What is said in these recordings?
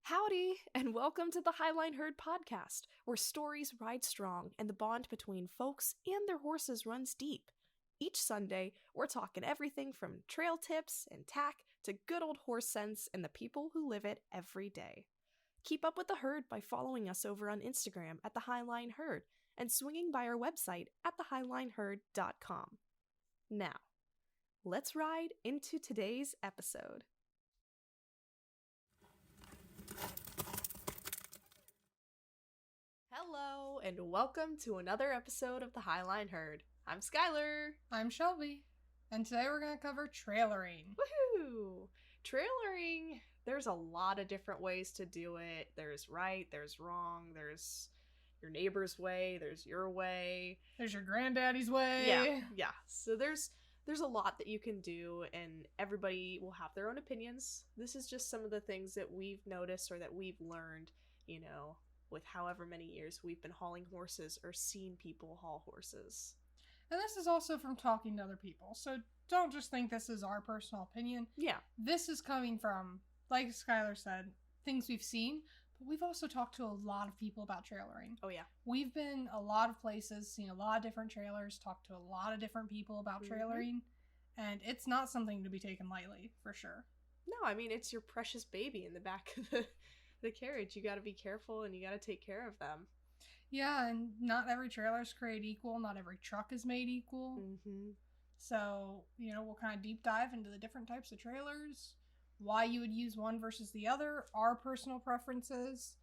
Howdy, and welcome to the Highline Herd podcast, where stories ride strong and the bond between folks and their horses runs deep. Each Sunday, we're talking everything from trail tips and tack to good old horse sense and the people who live it every day. Keep up with the herd by following us over on Instagram at the Highline Herd and swinging by our website at thehighlineherd.com. Now, let's ride into today's episode. Hello, and welcome to another episode of the Highline Herd. I'm Skylar. I'm Shelby, and today we're going to cover trailering. Woohoo! Trailering, there's a lot of different ways to do it. There's right, there's wrong, there's your neighbor's way, there's your way. There's your granddaddy's way. Yeah. So there's a lot that you can do, and everybody will have their own opinions. This is just some of the things that we've noticed or that we've learned, with however many years we've been hauling horses or seen people haul horses. And this is also from talking to other people, so don't just think this is our personal opinion. Yeah. This is coming from, like Skylar said, things we've seen, but we've also talked to a lot of people about trailering. Oh, yeah. We've been a lot of places, seen a lot of different trailers, talked to a lot of different people about trailering, and it's not something to be taken lightly, for sure. No, I mean, it's your precious baby in the back of the carriage. You got to be careful and you got to take care of them. Yeah, and not every trailer is created equal. Not every truck is made equal. Mm-hmm. So, we'll kind of deep dive into the different types of trailers, why you would use one versus the other, our personal preferences.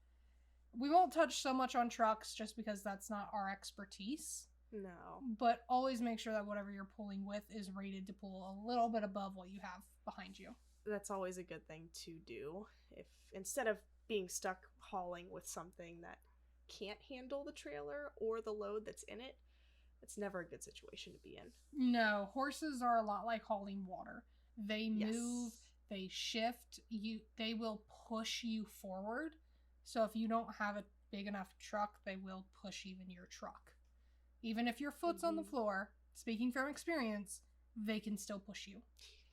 We won't touch so much on trucks just because that's not our expertise. No. But always make sure that whatever you're pulling with is rated to pull a little bit above what you have behind you. That's always a good thing to do. If instead of being stuck hauling with something that can't handle the trailer or the load that's in it, it's never a good situation to be in. No, horses are a lot like hauling water. They move, they shift, they will push you forward. So if you don't have a big enough truck, they will push even your truck. Even if your foot's on the floor, speaking from experience, they can still push you.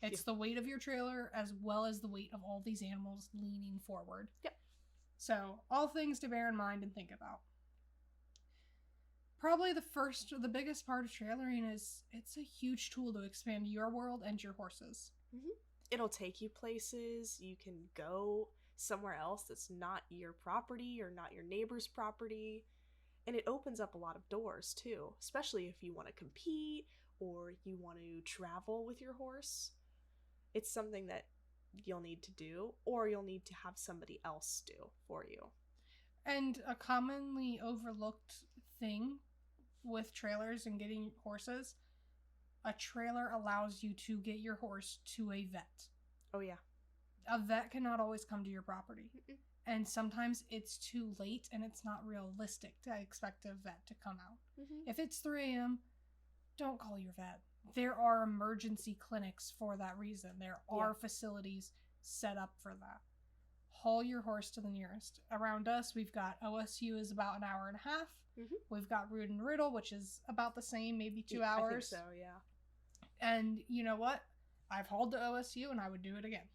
It's the weight of your trailer as well as the weight of all these animals leaning forward. Yep. So, all things to bear in mind and think about. Probably the biggest part of trailering is it's a huge tool to expand your world and your horses. Mm-hmm. It'll take you places. You can go somewhere else that's not your property or not your neighbor's property. And it opens up a lot of doors too, especially if you want to compete or you want to travel with your horse. It's something that you'll need to do, or you'll need to have somebody else do for you. And a commonly overlooked thing with trailers and getting horses, a trailer allows you to get your horse to a vet. Oh, yeah. A vet cannot always come to your property. Mm-mm. And sometimes it's too late and it's not realistic to expect a vet to come out. Mm-hmm. If it's 3 a.m., don't call your vet. There are emergency clinics for that reason. There are facilities set up for that. Haul your horse to the nearest. Around us, we've got OSU is about an hour and a half. Mm-hmm. We've got Rood and Riddle, which is about the same, maybe 2 hours. I think so, yeah. And you know what? I've hauled to OSU and I would do it again.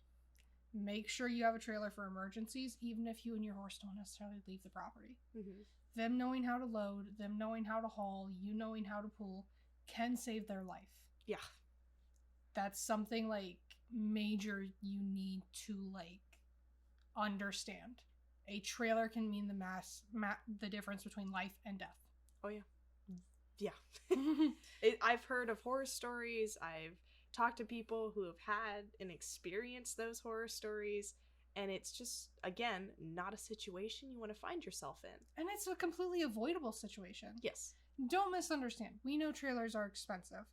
Make sure you have a trailer for emergencies, even if you and your horse don't necessarily leave the property. Mm-hmm. Them knowing how to load, them knowing how to haul, you knowing how to pull, can save their life. Yeah. That's something, major you need to, understand. A trailer can mean the difference between life and death. Oh, yeah. Yeah. I've heard of horror stories. I've talked to people who have had and experienced those horror stories. And it's just, again, not a situation you want to find yourself in. And it's a completely avoidable situation. Yes. Don't misunderstand. We know trailers are expensive.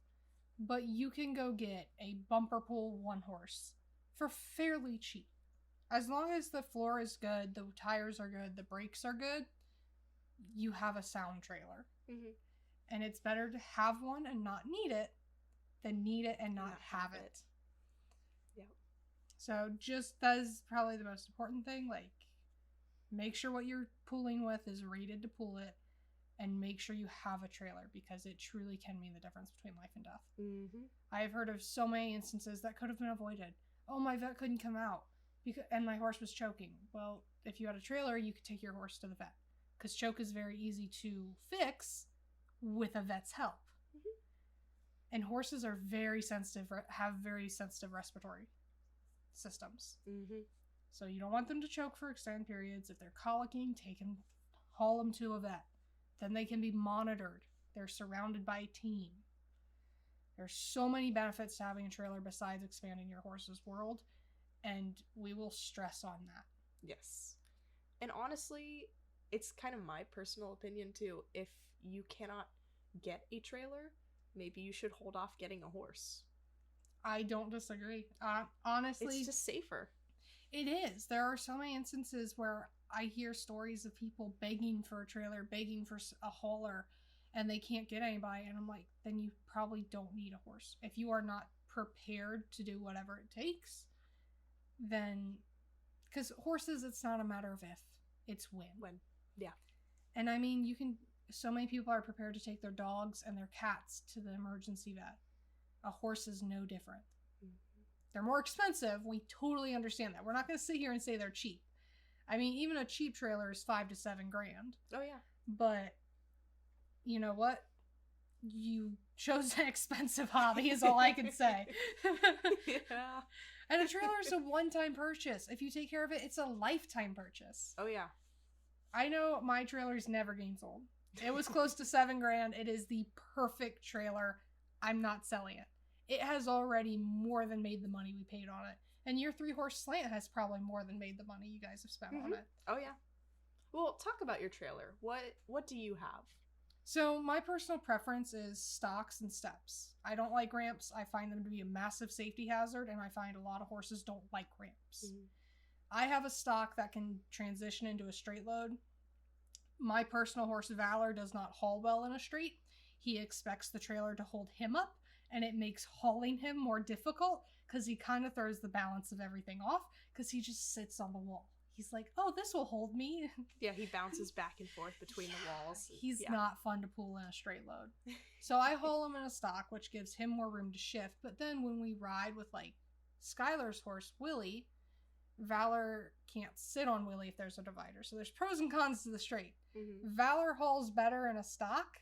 But you can go get a bumper pull one horse for fairly cheap. As long as the floor is good, the tires are good, the brakes are good, you have a sound trailer. Mm-hmm. And it's better to have one and not need it than need it and not have it. Yeah. So that is probably the most important thing. Make sure what you're pulling with is rated to pull it. And make sure you have a trailer because it truly can mean the difference between life and death. Mm-hmm. I've heard of so many instances that could have been avoided. Oh, my vet couldn't come out. And my horse was choking. Well, if you had a trailer, you could take your horse to the vet. Because choke is very easy to fix with a vet's help. Mm-hmm. And horses are very sensitive, have very sensitive respiratory systems. Mm-hmm. So you don't want them to choke for extended periods. If they're colicking, haul them to a vet. Then they can be monitored. They're surrounded by a team. There's so many benefits to having a trailer besides expanding your horse's world, and we will stress on that. Yes. And honestly, it's kind of my personal opinion too. If you cannot get a trailer, maybe you should hold off getting a horse. I don't disagree. Honestly, it's just safer. It is. There are so many instances where I hear stories of people begging for a trailer, begging for a hauler, and they can't get anybody. And I'm like, then you probably don't need a horse. If you are not prepared to do whatever it takes, then... Because horses, it's not a matter of if, it's when. When, yeah. And I mean, so many people are prepared to take their dogs and their cats to the emergency vet. A horse is no different. Mm-hmm. They're more expensive. We totally understand that. We're not going to sit here and say they're cheap. I mean, even a cheap trailer is $5,000 to $7,000. Oh, yeah. But, you know what? You chose an expensive hobby is all I can say. Yeah. And a trailer is a one-time purchase. If you take care of it, it's a lifetime purchase. Oh, yeah. I know my trailer's never gains old. It was close to $7,000. It is the perfect trailer. I'm not selling it. It has already more than made the money we paid on it. And your 3-horse slant has probably more than made the money you guys have spent on it. Oh, yeah. Well, talk about your trailer. What do you have? So my personal preference is stocks and steps. I don't like ramps. I find them to be a massive safety hazard, and I find a lot of horses don't like ramps. Mm-hmm. I have a stock that can transition into a straight load. My personal horse, Valor, does not haul well in a straight. He expects the trailer to hold him up, and it makes hauling him more difficult because he kind of throws the balance of everything off because he just sits on the wall. He's like, oh, this will hold me. Yeah, he bounces back and forth between the walls. He's not fun to pull in a straight load. So I haul him in a stock, which gives him more room to shift. But then when we ride with, like, Skylar's horse, Willie, Valor can't sit on Willie if there's a divider. So there's pros and cons to the straight. Mm-hmm. Valor hauls better in a stock,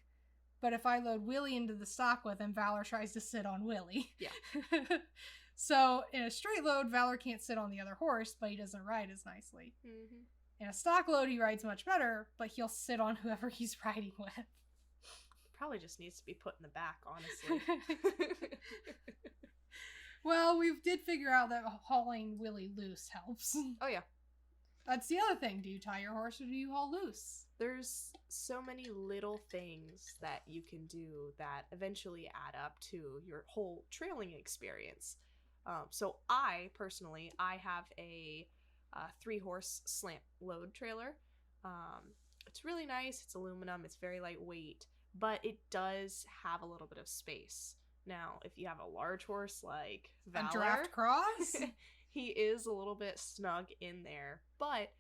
but if I load Willie into the stock with him, Valor tries to sit on Willie. Yeah. So in a straight load, Valor can't sit on the other horse, but he doesn't ride as nicely. Mm-hmm. In a stock load, he rides much better, but he'll sit on whoever he's riding with. Probably just needs to be put in the back, honestly. Well, we did figure out that hauling Willie loose helps. Oh, yeah. That's the other thing. Do you tie your horse or do you haul loose? There's so many little things that you can do that eventually add up to your whole trailing experience. So I have a 3-horse slant load trailer. It's really nice. It's aluminum. It's very lightweight, but it does have a little bit of space. Now, if you have a large horse like Valor, a draft cross, he is a little bit snug in there. But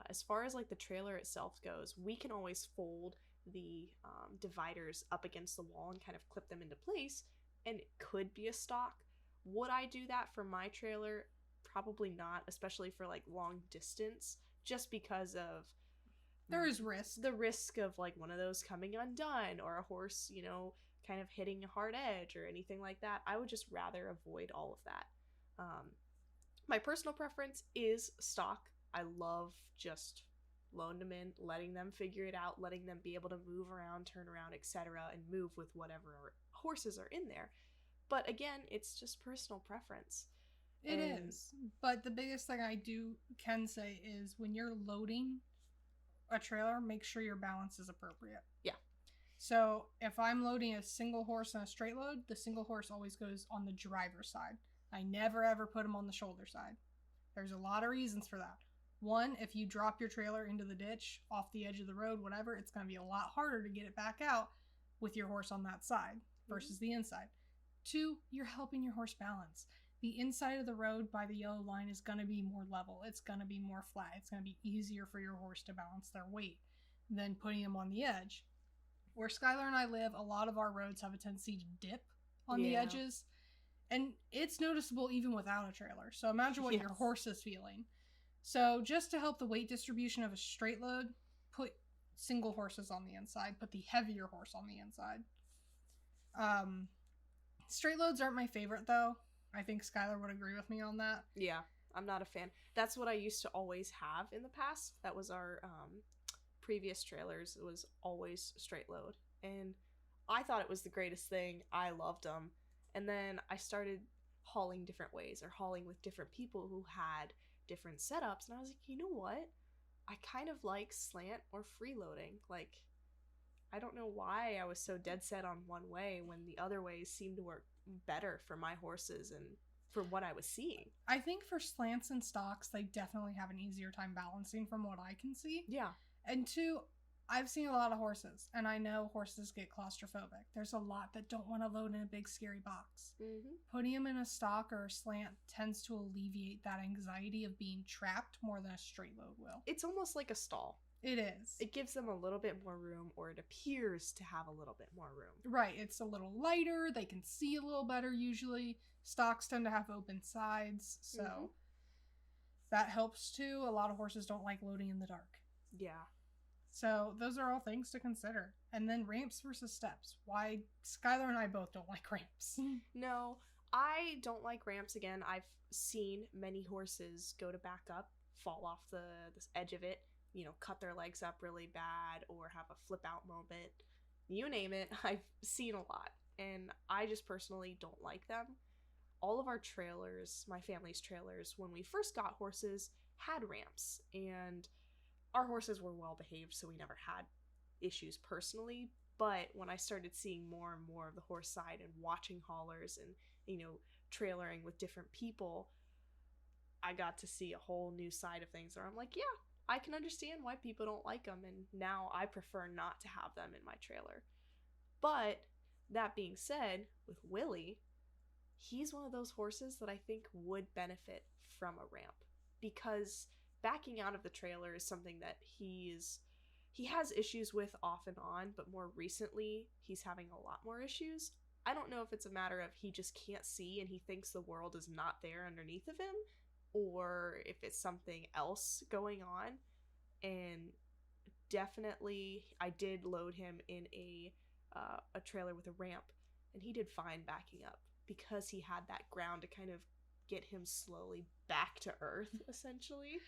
as far as like the trailer itself goes, we can always fold the dividers up against the wall and kind of clip them into place, and it could be a stock. Would I do that for my trailer? Probably not, especially for like long distance, just because of there is risk. The risk of like one of those coming undone or a horse, kind of hitting a hard edge or anything like that. I would just rather avoid all of that. My personal preference is stock. I love just loading them in, letting them figure it out, letting them be able to move around, turn around, etc., and move with whatever horses are in there. But again, it's just personal preference. It is. But the biggest thing I can say is when you're loading a trailer, make sure your balance is appropriate. Yeah. So if I'm loading a single horse on a straight load, the single horse always goes on the driver's side. I never ever put him on the shoulder side. There's a lot of reasons for that. One, if you drop your trailer into the ditch, off the edge of the road, whatever, it's going to be a lot harder to get it back out with your horse on that side versus the inside. 2, you're helping your horse balance. The inside of the road by the yellow line is going to be more level. It's going to be more flat. It's going to be easier for your horse to balance their weight than putting them on the edge. Where Skylar and I live, a lot of our roads have a tendency to dip on the edges. And it's noticeable even without a trailer. So imagine what Yes. your horse is feeling. So just to help the weight distribution of a straight load, put single horses on the inside. Put the heavier horse on the inside. Straight loads aren't my favorite, though. I think Skylar would agree with me on that. Yeah, I'm not a fan. That's what I used to always have in the past. That was our previous trailers. It was always straight load. And I thought it was the greatest thing. I loved them. And then I started hauling different ways, or hauling with different people who had different setups. And I was like, you know what? I kind of like slant or freeloading. Like, I don't know why I was so dead set on one way when the other ways seemed to work better for my horses and for what I was seeing. I think for slants and stocks, they definitely have an easier time balancing from what I can see. Yeah. And two, I've seen a lot of horses, and I know horses get claustrophobic. There's a lot that don't want to load in a big scary box. Mm-hmm. Putting them in a stock or a slant tends to alleviate that anxiety of being trapped more than a straight load will. It's almost like a stall. It is. It gives them a little bit more room, or it appears to have a little bit more room. Right. It's a little lighter. They can see a little better usually. Stocks tend to have open sides, so that helps too. A lot of horses don't like loading in the dark. Yeah. So those are all things to consider. And then ramps versus steps. Why Skylar and I both don't like ramps. No, I don't like ramps. Again, I've seen many horses go to back up, fall off the edge of it, you know, cut their legs up really bad, or have a flip out moment. You name it, I've seen a lot. And I just personally don't like them. All of our trailers, my family's trailers, when we first got horses, had ramps. And our horses were well behaved, so we never had issues personally. But when I started seeing more and more of the horse side and watching haulers and, you know, trailering with different people, I got to see a whole new side of things where I'm like, yeah, I can understand why people don't like them, and now I prefer not to have them in my trailer. But that being said, with Willie, he's one of those horses that I think would benefit from a ramp, because backing out of the trailer is something that he has issues with off and on, but more recently he's having a lot more issues. I don't know if it's a matter of he just can't see and he thinks the world is not there underneath of him, or if it's something else going on. And definitely I did load him in a trailer with a ramp, and he did fine backing up because he had that ground to kind of get him slowly back to earth, essentially.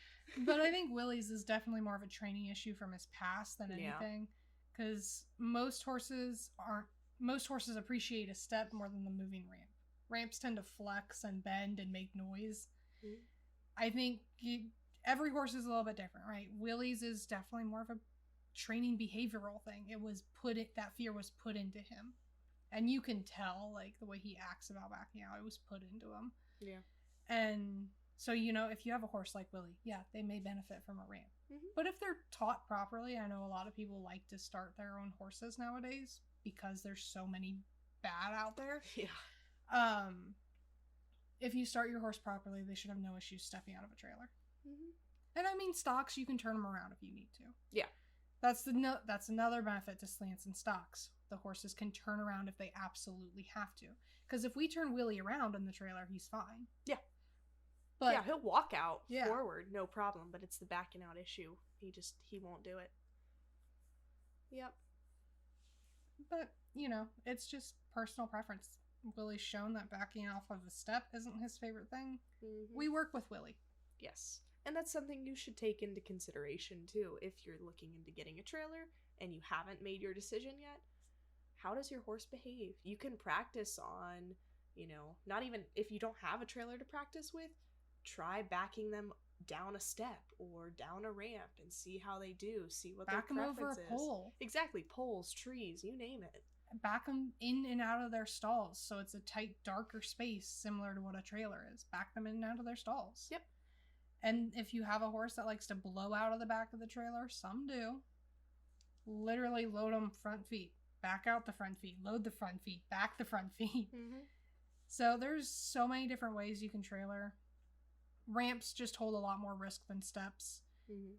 But I think Willie's is definitely more of a training issue from his past than anything, because most horses appreciate a step more than the moving ramp. Ramps tend to flex and bend and make noise. I think every horse is a little bit different, right? Willie's is definitely more of a training behavioral thing. That fear was put into him. And you can tell, like, the way he acts about backing out, it was put into him. Yeah. And so, you know, if you have a horse like Willie, yeah, they may benefit from a ramp. But if they're taught properly, I know a lot of people like to start their own horses nowadays because there's so many bad out there. Yeah. If you start your horse properly, they should have no issues stepping out of a trailer. And I mean, stocks, you can turn them around if you need to. Yeah. That's another benefit to slants and stocks. The horses can turn around if they absolutely have to. Because if we turn Willie around in the trailer, he's fine. Yeah. But yeah, he'll walk out forward, no problem, but it's the backing out issue. He won't do it. Yep. But, you know, it's just personal preference. Willie's shown that backing off of a step isn't his favorite thing. We work with Willie. Yes. And that's something you should take into consideration, too, if you're looking into getting a trailer and you haven't made your decision yet. How does your horse behave? You can practice on, you know, not even if you don't have a trailer to practice with, try backing them down a step or down a ramp and see how they do. See what Back their them preference over a is. pole. Exactly. Poles, trees, you name it. Back them in and out of their stalls so it's a tight, darker space similar to what a trailer is. Back them in and out of their stalls. Yep. And if you have a horse that likes to blow out of the back of the trailer, some do. Literally load them front feet. Back out the front feet, load the front feet, back the front feet. So there's so many different ways you can trailer. Ramps just hold a lot more risk than steps.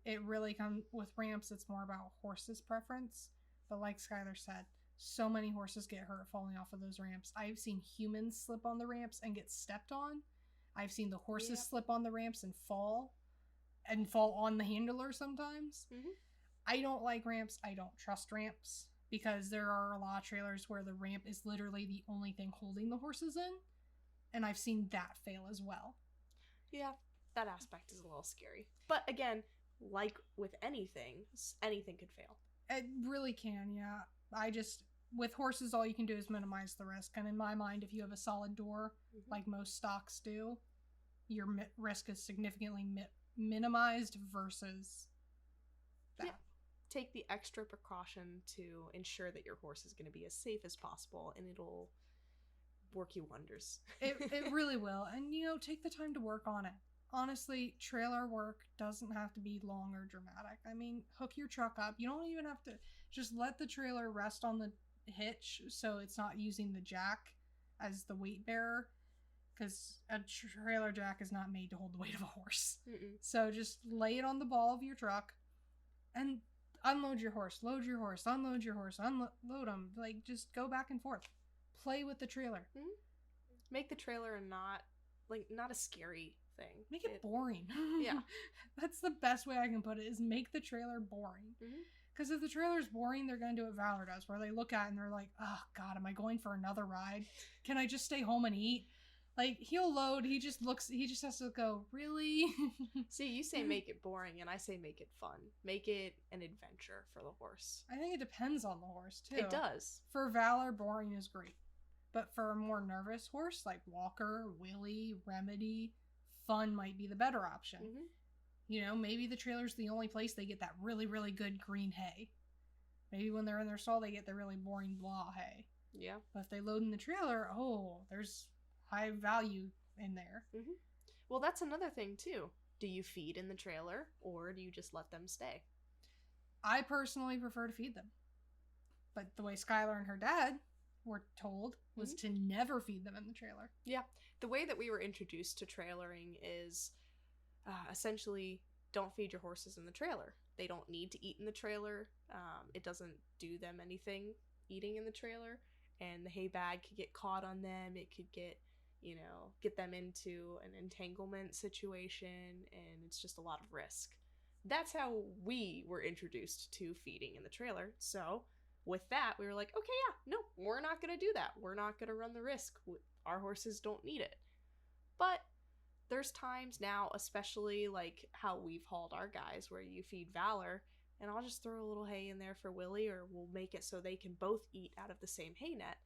It really comes with ramps, it's more about horse's preference. But like Skylar said, So many horses get hurt falling off of those ramps. I've seen humans slip on the ramps and get stepped on. I've seen the horses slip on the ramps and fall on the handler sometimes. Mm-hmm. I don't like ramps. I don't trust ramps because there are a lot of trailers where the ramp is literally the only thing holding the horses in. And I've seen that fail as well. Yeah, that aspect is a little scary. But again, like with anything could fail. It really can, yeah. With horses, all you can do is minimize the risk. And in my mind, if you have a solid door, like most stocks do, your risk is significantly minimized versus that. Yeah. Take the extra precaution to ensure that your horse is going to be as safe as possible, and it'll work you wonders. It really will. And, take the time to work on it. Honestly, trailer work doesn't have to be long or dramatic. I mean, hook your truck up. You don't even have to just let the trailer rest on the hitch so it's not using the jack as the weight bearer, because a trailer jack is not made to hold the weight of a horse. Mm-mm. So just lay it on the ball of your truck and unload your horse, load your horse, unload your horse, unload them. Like, just go back and forth. Play with the trailer. Mm-hmm. Make the trailer not a scary thing. Make it boring. Yeah. That's the best way I can put it, is make the trailer boring. Because if the trailer's boring, they're going to do what Valor does, where they look at it and they're like, oh, God, am I going for another ride? Can I just stay home and eat? Like, he'll load, he just has to go, really? See, you say make it boring, and I say make it fun. Make it an adventure for the horse. I think it depends on the horse, too. It does. For Valor, boring is great. But for a more nervous horse, like Walker, Willie, Remedy, fun might be the better option. Mm-hmm. Maybe the trailer's the only place they get that really, really good green hay. Maybe when they're in their stall, they get the really boring blah hay. Yeah. But if they load in the trailer, there's high value in there. Mm-hmm. Well, that's another thing, too. Do you feed in the trailer, or do you just let them stay? I personally prefer to feed them. But the way Skylar and her dad were told was to never feed them in the trailer. Yeah. The way that we were introduced to trailering is essentially don't feed your horses in the trailer. They don't need to eat in the trailer. It doesn't do them anything eating in the trailer. And the hay bag could get caught on them. It could get them into an entanglement situation, and it's just a lot of risk. That's how we were introduced to feeding in the trailer. So with that, we were like, okay, yeah, no, we're not going to do that. We're not going to run the risk. Our horses don't need it. But there's times now, especially like how we've hauled our guys, where you feed Valor, and I'll just throw a little hay in there for Willie, or we'll make it so they can both eat out of the same hay net.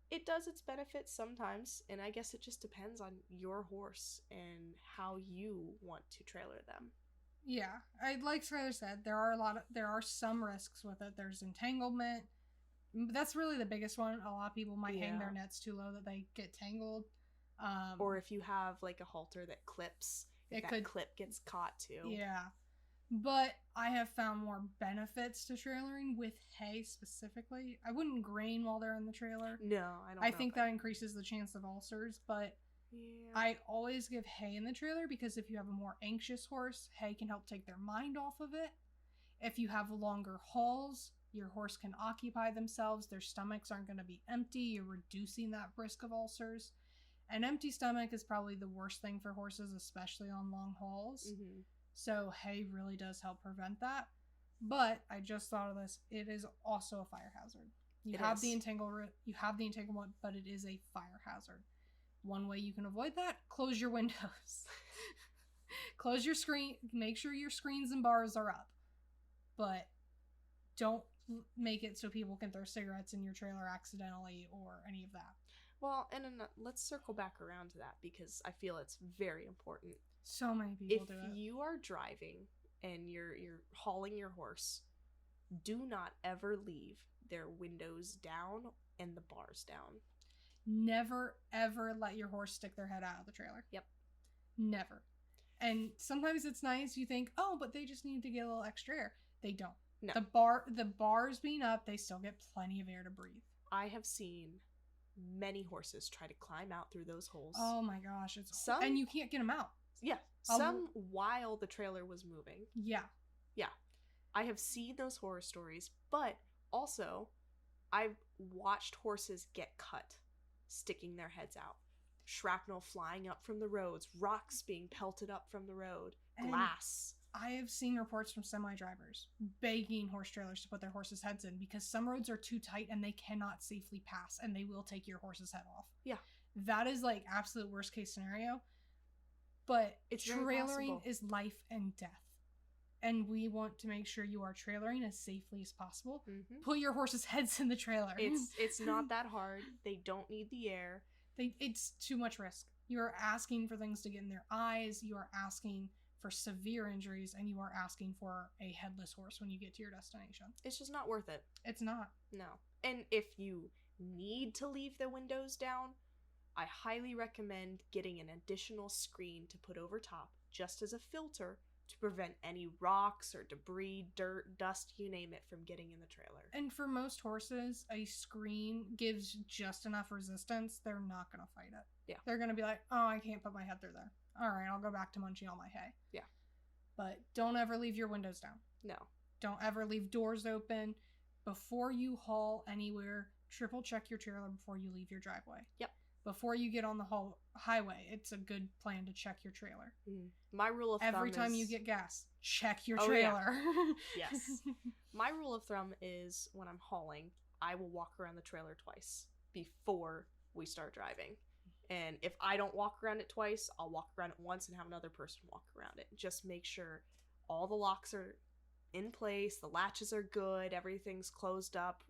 It does its benefits sometimes, and I guess it just depends on your horse and how you want to trailer them. Yeah, like Skylar said, there are some risks with it. There's entanglement. That's really the biggest one. A lot of people might hang their nets too low that they get tangled. Or if you have like a halter that clips, clip gets caught too. Yeah. But I have found more benefits to trailering with hay specifically. I wouldn't grain while they're in the trailer. No, I don't. I think that increases the chance of ulcers, but I always give hay in the trailer because if you have a more anxious horse, hay can help take their mind off of it. If you have longer hauls, your horse can occupy themselves. Their stomachs aren't going to be empty. You're reducing that risk of ulcers. An empty stomach is probably the worst thing for horses, especially on long hauls. Mm-hmm. So hay really does help prevent that. But I just thought of this. It is also a fire hazard. You have the entanglement, but it is a fire hazard. One way you can avoid that, close your windows. Close your screen. Make sure your screens and bars are up. But don't make it so people can throw cigarettes in your trailer accidentally or any of that. Well, and let's circle back around to that because I feel it's very important. So many people do it. If you are driving and you're hauling your horse, do not ever leave their windows down and the bars down. Never, ever let your horse stick their head out of the trailer. Yep. Never. And sometimes it's nice. You think, oh, but they just need to get a little extra air. They don't. No. The bars being up, they still get plenty of air to breathe. I have seen many horses try to climb out through those holes. Oh my gosh. And you can't get them out. Yeah. Some while the trailer was moving. Yeah. Yeah. I have seen those horror stories, but also I've watched horses get cut, sticking their heads out, shrapnel flying up from the roads, rocks being pelted up from the road, glass. I have seen reports from semi-drivers begging horse trailers to put their horses' heads in because some roads are too tight and they cannot safely pass and they will take your horse's head off. Yeah. That is like absolute worst case scenario. But it's trailering is life and death. And we want to make sure you are trailering as safely as possible. Mm-hmm. Put your horses' heads in the trailer. It's not that hard. They don't need the air. It's too much risk. You are asking for things to get in their eyes. You are asking for severe injuries, and you are asking for a headless horse when you get to your destination. It's just not worth it. It's not. No. And if you need to leave the windows down, I highly recommend getting an additional screen to put over top, just as a filter, to prevent any rocks or debris, dirt, dust, you name it, from getting in the trailer. And for most horses, a screen gives just enough resistance. They're not going to fight it. Yeah. They're going to be like, oh, I can't put my head through there. All right, I'll go back to munching all my hay. Yeah. But don't ever leave your windows down. No. Don't ever leave doors open. Before you haul anywhere, triple check your trailer before you leave your driveway. Yep. Before you get on the highway, it's a good plan to check your trailer. My rule of thumb every time you get gas, check your trailer. Yeah. Yes. My rule of thumb is when I'm hauling, I will walk around the trailer twice before we start driving. And if I don't walk around it twice, I'll walk around it once and have another person walk around it. Just make sure all the locks are in place, the latches are good, everything's closed up,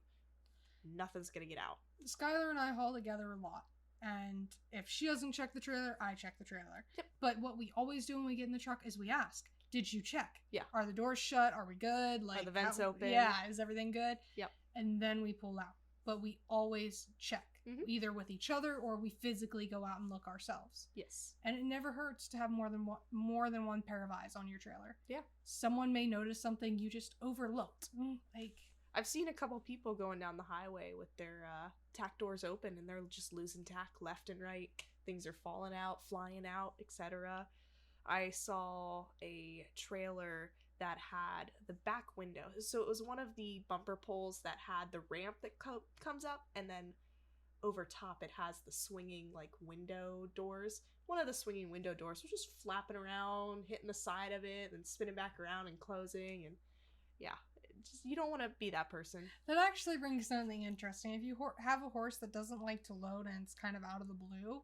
nothing's gonna get out. Skylar and I haul together a lot. And if she doesn't check the trailer, I check the trailer. Yep. But what we always do when we get in the truck is we ask, did you check? Yeah. Are the doors shut? Are we good? Are the vents open? Yeah, is everything good? Yep. And then we pull out. But we always check, either with each other or we physically go out and look ourselves. Yes. And it never hurts to have more than one pair of eyes on your trailer. Yeah. Someone may notice something you just overlooked. Like, I've seen a couple people going down the highway with their tack doors open and they're just losing tack left and right. Things are falling out, flying out, etc. I saw a trailer that had the back window. So it was one of the bumper poles that had the ramp that comes up, and then over top it has the swinging like window doors. One of the swinging window doors was just flapping around, hitting the side of it, and spinning back around and closing. And yeah, just, you don't want to be that person. That actually brings something interesting. If you have a horse that doesn't like to load and it's kind of out of the blue,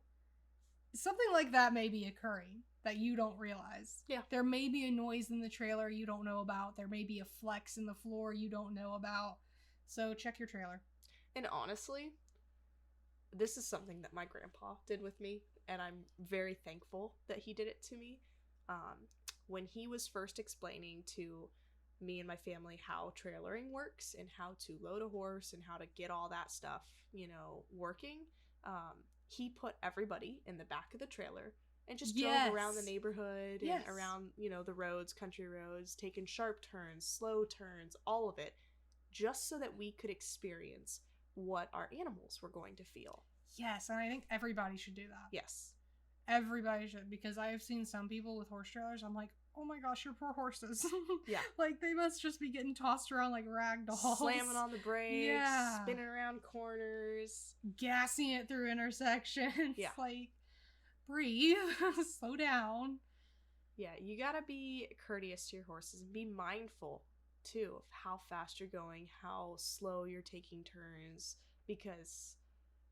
something like that may be occurring that you don't realize. Yeah. There may be a noise in the trailer you don't know about. There may be a flex in the floor you don't know about. So check your trailer. And honestly, this is something that my grandpa did with me, and I'm very thankful that he did it to me. When he was first explaining to me and my family how trailering works and how to load a horse and how to get all that stuff, working, he put everybody in the back of the trailer and just drove around the neighborhood and around, the roads, country roads, taking sharp turns, slow turns, all of it, just so that we could experience what our animals were going to feel. Yes, and I think everybody should do that. Yes. Everybody should, because I have seen some people with horse trailers, I'm like, oh my gosh, your poor horses. Yeah. Like, they must just be getting tossed around like rag dolls. Slamming on the brakes, spinning around corners. Gassing it through intersections. Yeah. Like, breathe. Slow down. Yeah, you gotta be courteous to your horses and be mindful, too, of how fast you're going, how slow you're taking turns, because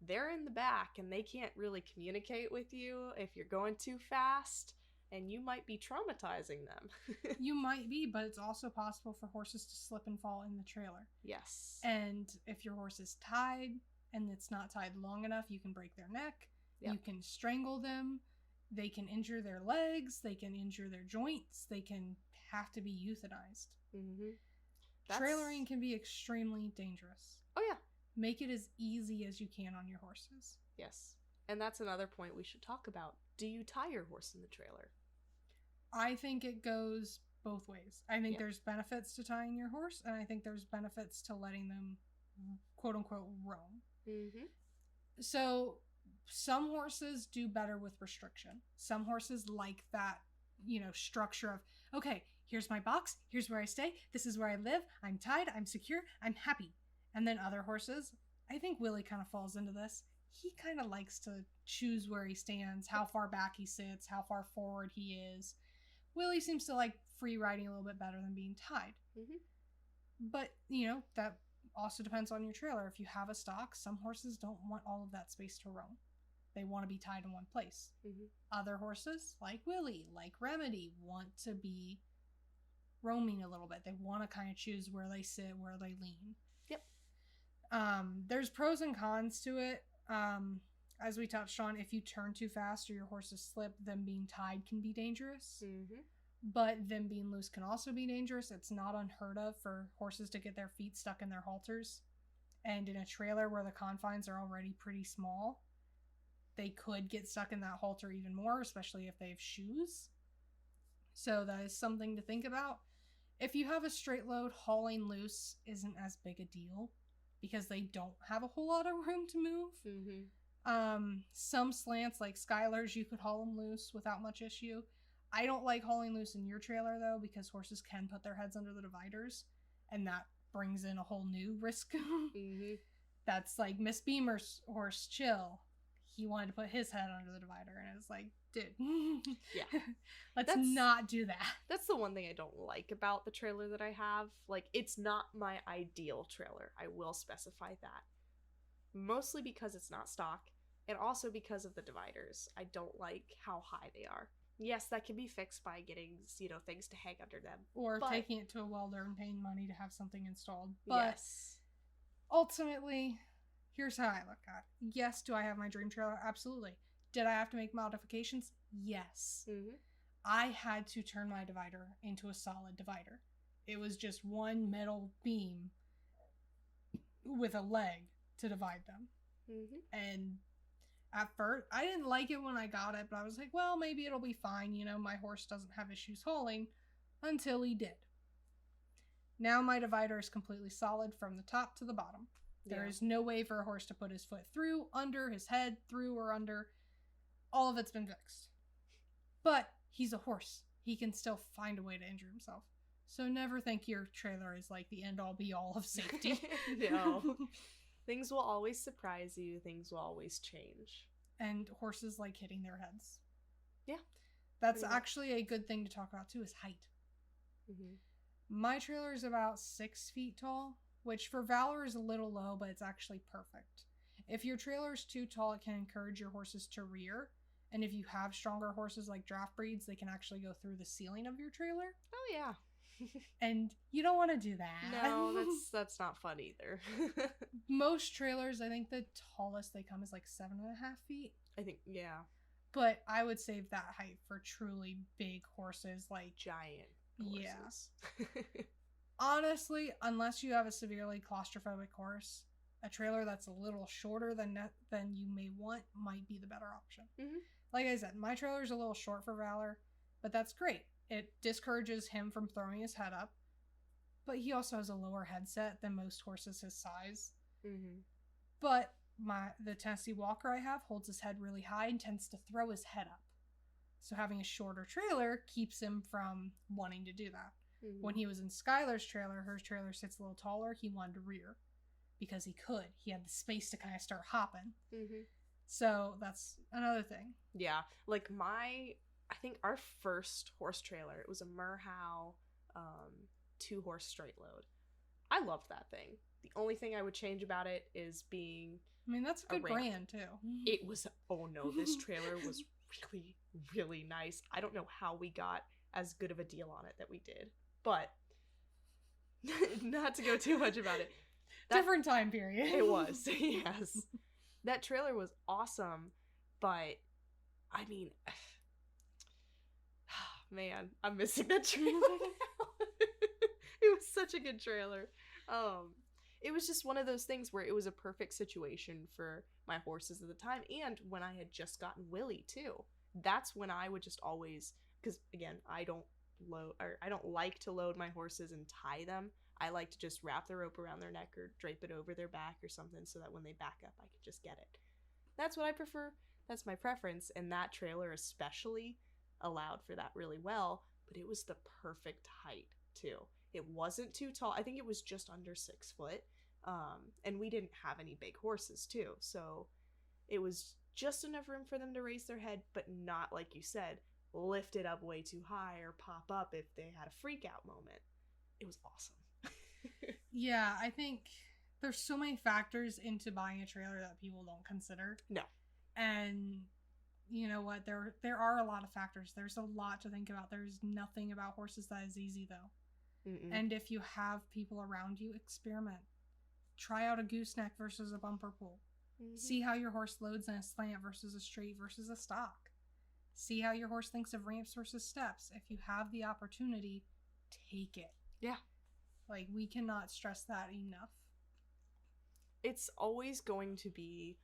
they're in the back and they can't really communicate with you if you're going too fast. And you might be traumatizing them. You might be, but it's also possible for horses to slip and fall in the trailer. Yes. And if your horse is tied and it's not tied long enough, you can break their neck. Yep. You can strangle them. They can injure their legs. They can injure their joints. They can have to be euthanized. Mm-hmm. Trailering can be extremely dangerous. Oh, yeah. Make it as easy as you can on your horses. Yes. And that's another point we should talk about. Do you tie your horse in the trailer? I think it goes both ways. I think there's benefits to tying your horse, and I think there's benefits to letting them, quote unquote, roam. Mm-hmm. So some horses do better with restriction. Some horses like that, structure of, okay, here's my box, here's where I stay, this is where I live, I'm tied, I'm secure, I'm happy. And then other horses, I think Willie kind of falls into this. He kind of likes to choose where he stands, how far back he sits, how far forward he is. Willie seems to like free riding a little bit better than being tied. Mm-hmm. But, that also depends on your trailer. If you have a stock, some horses don't want all of that space to roam. They want to be tied in one place. Mm-hmm. Other horses, like Willie, like Remedy, want to be roaming a little bit. They want to kind of choose where they sit, where they lean. Yep. There's pros and cons to it. As we touched on, if you turn too fast or your horses slip, them being tied can be dangerous. Mm-hmm. But them being loose can also be dangerous. It's not unheard of for horses to get their feet stuck in their halters. And in a trailer where the confines are already pretty small, they could get stuck in that halter even more, especially if they have shoes. So that is something to think about. If you have a straight load, hauling loose isn't as big a deal because they don't have a whole lot of room to move. Mm-hmm. Some slants, like Skylers, you could haul them loose without much issue. I don't like hauling loose in your trailer, though, because horses can put their heads under the dividers, and that brings in a whole new risk. Mm-hmm. That's like Miss Beamer's horse, Chill. He wanted to put his head under the divider, and it was like, dude, yeah, let's not do that. That's the one thing I don't like about the trailer that I have. Like, it's not my ideal trailer. I will specify that. Mostly because it's not stock, and also because of the dividers. I don't like how high they are. Yes, that can be fixed by getting, things to hang under them. Or taking it to a welder and paying money to have something installed. But yes. Ultimately, here's how I look at it. Yes, do I have my dream trailer? Absolutely. Did I have to make modifications? Yes. Mm-hmm. I had to turn my divider into a solid divider. It was just one metal beam with a leg to divide them. Mm-hmm. And at first, I didn't like it when I got it, but I was like, well, maybe it'll be fine. My horse doesn't have issues hauling, until he did. Now my divider is completely solid from the top to the bottom. There is no way for a horse to put his foot through, under, his head, through, or under. All of it's been fixed. But he's a horse. He can still find a way to injure himself. So never think your trailer is like the end-all be-all of safety. No. Things will always surprise you. Things will always change. And horses like hitting their heads. Yeah. That's actually a good thing to talk about, too, is height. Mm-hmm. My trailer is about 6 feet tall, which for Valor is a little low, but it's actually perfect. If your trailer is too tall, it can encourage your horses to rear. And if you have stronger horses like draft breeds, they can actually go through the ceiling of your trailer. Oh, yeah. And you don't want to do that. No, that's not fun either. Most trailers, I think the tallest they come is like 7.5 feet. I think, yeah. But I would save that height for truly big horses, like giant horses. Yeah. Honestly, unless you have a severely claustrophobic horse, a trailer that's a little shorter than you may want might be the better option. Mm-hmm. Like I said, my trailer is a little short for Valor, but that's great. It discourages him from throwing his head up, but he also has a lower headset than most horses his size. Mm-hmm. But the Tennessee Walker I have holds his head really high and tends to throw his head up. So having a shorter trailer keeps him from wanting to do that. Mm-hmm. When he was in Skylar's trailer, her trailer sits a little taller, he wanted to rear. Because he could. He had the space to kind of start hopping. Mm-hmm. So that's another thing. Yeah. Like I think our first horse trailer, it was a Merhow 2-horse straight load. I loved that thing. The only thing I would change about it is being... I mean, that's a good brand, too. It was... Oh, no. This trailer was really, really nice. I don't know how we got as good of a deal on it that we did. But, not to go too much about it. Different time period. It was, yes. That trailer was awesome, but, I mean... Man, I'm missing that trailer now. It was such a good trailer. It was just one of those things where it was a perfect situation for my horses at the time, and when I had just gotten Willie too. That's when I would just always, because again, I don't like to load my horses and tie them. I like to just wrap the rope around their neck or drape it over their back or something so that when they back up, I can just get it. That's what I prefer. That's my preference, and that trailer especially allowed for that really well, but it was the perfect height too. It wasn't too tall. I think it was just under 6 foot. And we didn't have any big horses too, so it was just enough room for them to raise their head, but not, like you said, lift it up way too high or pop up if they had a freak out moment. It was awesome. Yeah, I think there's so many factors into buying a trailer that people don't consider. No. And you know what? There are a lot of factors. There's a lot to think about. There's nothing about horses that is easy, though. Mm-mm. And if you have people around you, experiment. Try out a gooseneck versus a bumper pull. Mm-hmm. See how your horse loads in a slant versus a straight versus a stock. See how your horse thinks of ramps versus steps. If you have the opportunity, take it. Yeah. Like, we cannot stress that enough. It's always going to be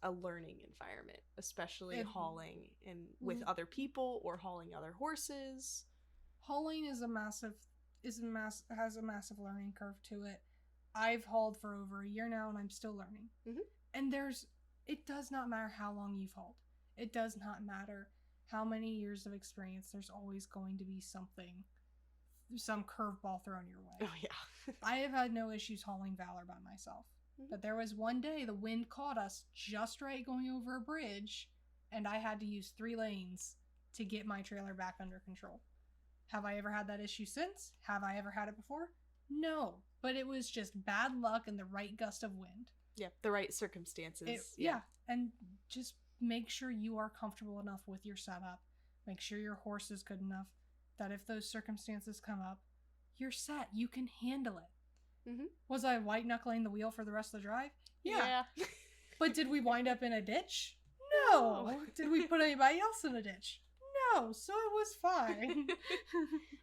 a learning environment, especially hauling and with other people or hauling other horses. Hauling has a massive learning curve to it. I've hauled for over a year now and I'm still learning. Mm-hmm. And it does not matter how long you've hauled. It does not matter how many years of experience. There's always going to be some curveball thrown your way. Oh, yeah. I have had no issues hauling Valor by myself. Mm-hmm. But there was one day the wind caught us just right going over a bridge, and I had to use 3 lanes to get my trailer back under control. Have I ever had that issue since? Have I ever had it before? No. But it was just bad luck and the right gust of wind. Yeah, the right circumstances. Yeah, and just make sure you are comfortable enough with your setup. Make sure your horse is good enough that if those circumstances come up, you're set. You can handle it. Mm-hmm. Was I white-knuckling the wheel for the rest of the drive? Yeah. But did we wind up in a ditch? No. Did we put anybody else in a ditch? No. So it was fine.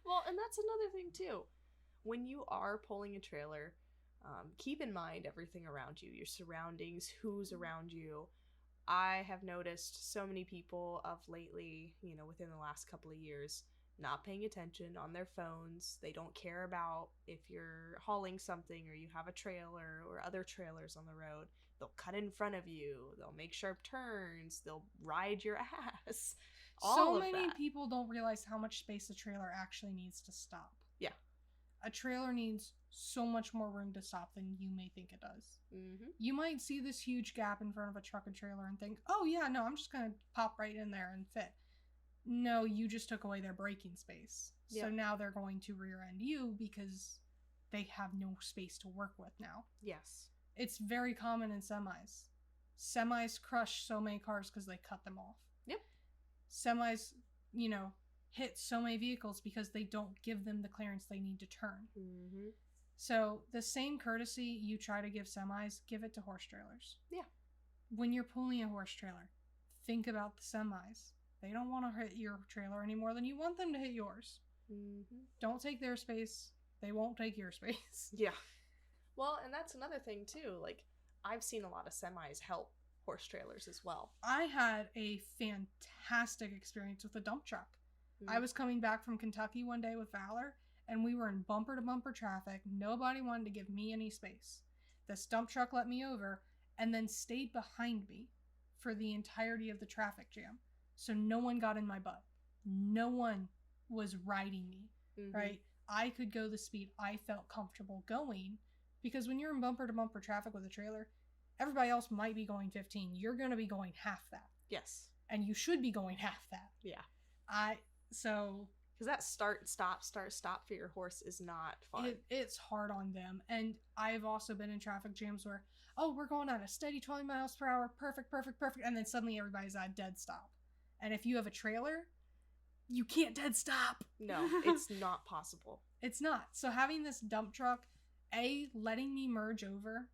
Well, and that's another thing, too. When you are pulling a trailer, keep in mind everything around you, your surroundings, who's around you. I have noticed so many people of lately, within the last couple of years, not paying attention on their phones. They don't care about if you're hauling something or you have a trailer or other trailers on the road. They'll cut in front of you. They'll make sharp turns. They'll ride your ass. So many people don't realize how much space a trailer actually needs to stop. Yeah. A trailer needs so much more room to stop than you may think it does. Mm-hmm. You might see this huge gap in front of a truck and trailer and think, oh yeah, no, I'm just going to pop right in there and fit. No, you just took away their braking space. Yep. So now they're going to rear end you because they have no space to work with now. Yes. It's very common in semis. Semis crush so many cars because they cut them off. Yep. Semis, hit so many vehicles because they don't give them the clearance they need to turn. Mm-hmm. So the same courtesy you try to give semis, give it to horse trailers. Yeah. When you're pulling a horse trailer, think about the semis. They don't want to hit your trailer any more than you want them to hit yours. Mm-hmm. Don't take their space. They won't take your space. Yeah. Well, and that's another thing too. Like, I've seen a lot of semis help horse trailers as well. I had a fantastic experience with a dump truck. Mm-hmm. I was coming back from Kentucky one day with Valor, and we were in bumper-to-bumper traffic. Nobody wanted to give me any space. This dump truck let me over and then stayed behind me for the entirety of the traffic jam. So no one got in my butt. No one was riding me, right? I could go the speed I felt comfortable going, because when you're in bumper-to-bumper traffic with a trailer, everybody else might be going 15. You're going to be going half that. Yes. And you should be going half that. Yeah. Because that start, stop for your horse is not fun. It's hard on them. And I've also been in traffic jams where, we're going at a steady 20 miles per hour, perfect. And then suddenly everybody's at a dead stop. And if you have a trailer, you can't dead stop. No, it's not possible. It's not. So having this dump truck, letting me merge over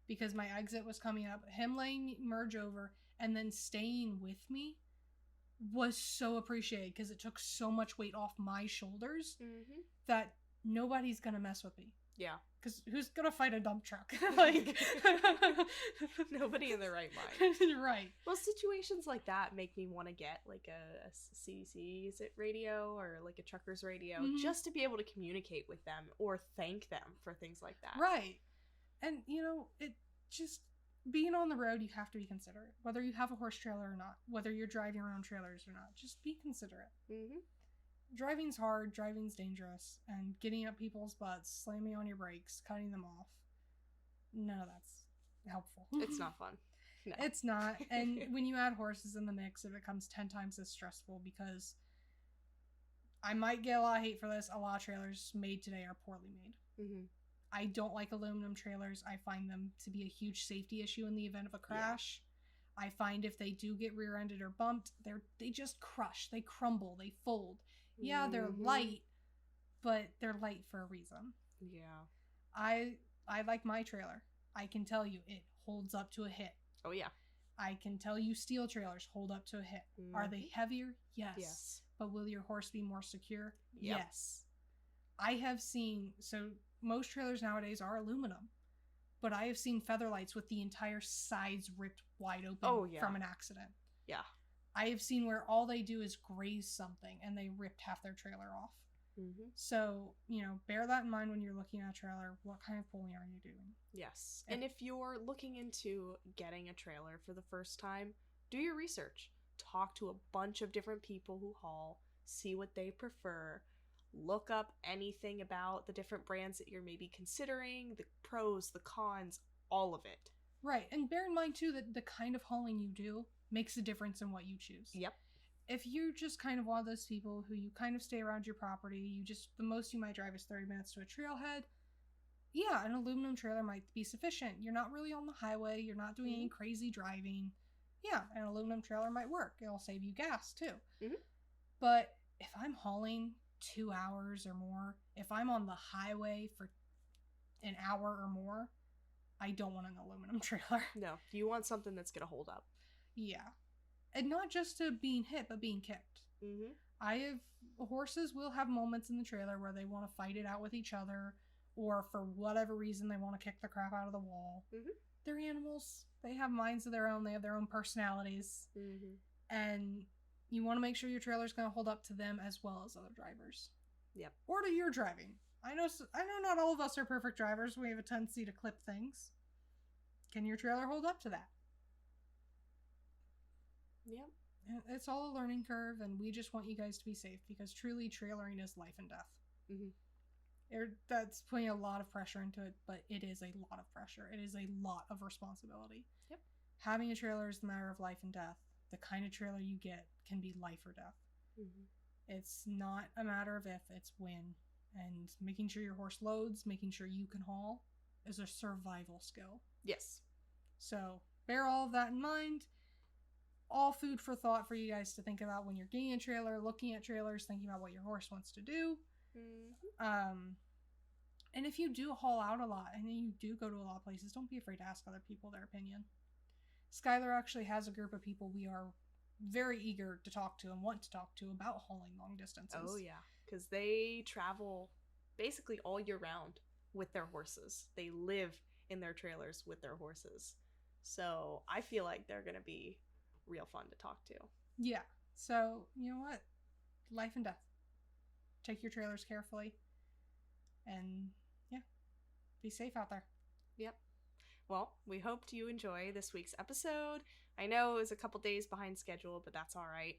because my exit was coming up, him letting me merge over and then staying with me was so appreciated because it took so much weight off my shoulders that nobody's going to mess with me. Yeah. Because who's going to fight a dump truck? Nobody in their right mind. Right. Well, situations like that make me want to get like a CDC, is it radio, or like a trucker's radio, just to be able to communicate with them or thank them for things like that. Right. And, it just, being on the road, you have to be considerate. Whether you have a horse trailer or not, whether you're driving your own trailers or not, just be considerate. Mm-hmm. Driving's hard, driving's dangerous, and getting up people's butts, slamming on your brakes, cutting them off. none of that's helpful. It's not fun. No. It's not. And when you add horses in the mix, it becomes 10 times as stressful because I might get a lot of hate for this. A lot of trailers made today are poorly made. Mm-hmm. I don't like aluminum trailers. I find them to be a huge safety issue in the event of a crash. Yeah. I find if they do get rear-ended or bumped, they just crush. They crumble. They fold. Yeah, they're light, but they're light for a reason. Yeah. I like my trailer. I can tell you it holds up to a hit. Oh, yeah. I can tell you steel trailers hold up to a hit. Mm-hmm. Are they heavier? Yes. But will your horse be more secure? Yep. Yes. I have seen, so most trailers nowadays are aluminum, but I have seen Featherlights with the entire sides ripped wide open from an accident. Yeah. I have seen where all they do is graze something and they ripped half their trailer off. Mm-hmm. So, bear that in mind when you're looking at a trailer. What kind of pulling are you doing? Yes. And if you're looking into getting a trailer for the first time, do your research. Talk to a bunch of different people who haul, see what they prefer, look up anything about the different brands that you're maybe considering, the pros, the cons, all of it. Right. And bear in mind, too, that the kind of hauling you do makes a difference in what you choose. Yep. If you're just kind of one of those people who you kind of stay around your property, the most you might drive is 30 minutes to a trailhead, yeah, an aluminum trailer might be sufficient. You're not really on the highway. You're not doing any crazy driving. Yeah, an aluminum trailer might work. It'll save you gas, too. Mm-hmm. But if I'm hauling 2 hours or more, if I'm on the highway for an hour or more, I don't want an aluminum trailer. No, you want something that's going to hold up. Yeah. And not just to being hit, but being kicked. Mm-hmm. Horses will have moments in the trailer where they want to fight it out with each other, or for whatever reason they want to kick the crap out of the wall. Mm-hmm. They're animals. They have minds of their own. They have their own personalities. Mm-hmm. And you want to make sure your trailer's going to hold up to them as well as other drivers. Yep. Or to your driving. I know not all of us are perfect drivers. We have a tendency to clip things. Can your trailer hold up to that? Yep. It's all a learning curve, and we just want you guys to be safe because truly trailering is life and death. Mm-hmm. That's putting a lot of pressure into it, but it is a lot of pressure. It is a lot of responsibility. Yep. Having a trailer is a matter of life and death. The kind of trailer you get can be life or death. Mm-hmm. It's not a matter of if, it's when. And making sure your horse loads, making sure you can haul, is a survival skill. Yes. So bear all of that in mind. All food for thought for you guys to think about when you're getting a trailer, looking at trailers, thinking about what your horse wants to do. Mm-hmm. And if you do haul out a lot and you do go to a lot of places, don't be afraid to ask other people their opinion. Skylar actually has a group of people we are very eager to talk to and want to talk to about hauling long distances. Oh, yeah. Because they travel basically all year round with their horses. They live in their trailers with their horses. So I feel like they're going to be real fun to talk to. Yeah. So, you know what? Life and death. Take your trailers carefully. And, yeah, be safe out there. Yep. Well, we hoped you enjoy this week's episode. I know it was a couple days behind schedule, but that's all right.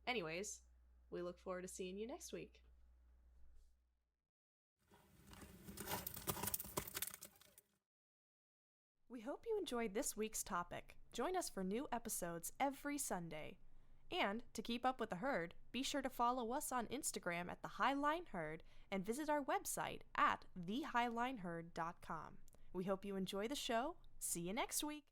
Anyways, we look forward to seeing you next week. We hope you enjoyed this week's topic. Join us for new episodes every Sunday. And to keep up with the herd, be sure to follow us on Instagram at The Highline Herd and visit our website at thehighlineherd.com. We hope you enjoy the show. See you next week.